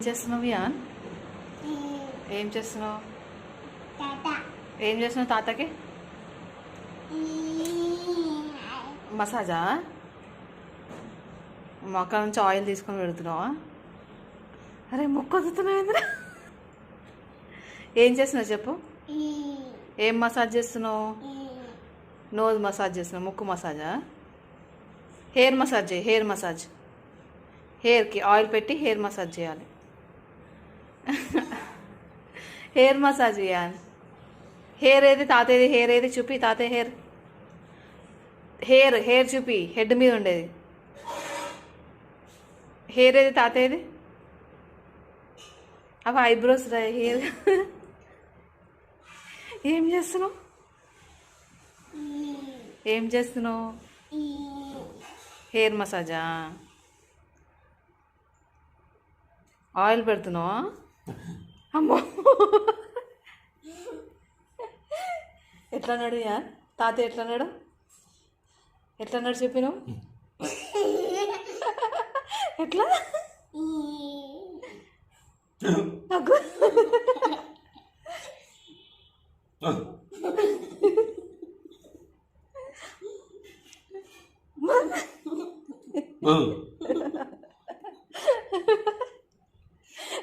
చేస్తున్నావు యాన్? ఏం చేస్తున్నావు? ఏం చేస్తున్నావు తాతకి? మసాజా? మొక్క నుంచి ఆయిల్ తీసుకొని పెడుతున్నావా? అరే ముక్కు వదుతున్నావు. ఏం చేస్తున్నావు చెప్పు? ఏం మసాజ్ చేస్తున్నావు? నోజ్ మసాజ్ చేస్తున్నావు. ముక్కు మసాజా? హెయిర్ మసాజ్ చేయి. Hair massage. హెయిర్కి ఆయిల్ పెట్టి హెయిర్ మసాజ్ చేయాలి. హెయిర్ మసాజ్ చేయాలి. హెయిర్ ఏది తాతయ్యది? హెయిర్ ఏది చూపి తాతయ్య హెయిర్. హెయిర్ హెయిర్ చూపి. హెడ్ మీద ఉండేది హెయిర్ ఏది తాతయ్యది? అవి ఐబ్రోస్ రా. హెయిర్ ఏం చేస్తున్నావు? ఏం చేస్తున్నావు? హెయిర్ మసాజా? ఆయిల్ పెడుతున్నావా? అమ్మో ఎట్లా అన్నాడు యా తాతయ్య? ఎట్లా అన్నాడు? ఎట్లా అన్నాడు చెప్పినావు? ఎట్లా నాకు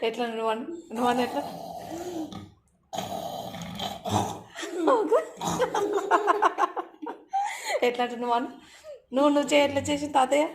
ఎట్లా నువ్వు ఎట్లా ఎట్లా అంటే నువ్వు చేయి. ఎట్లా చేసి తాతయ్య?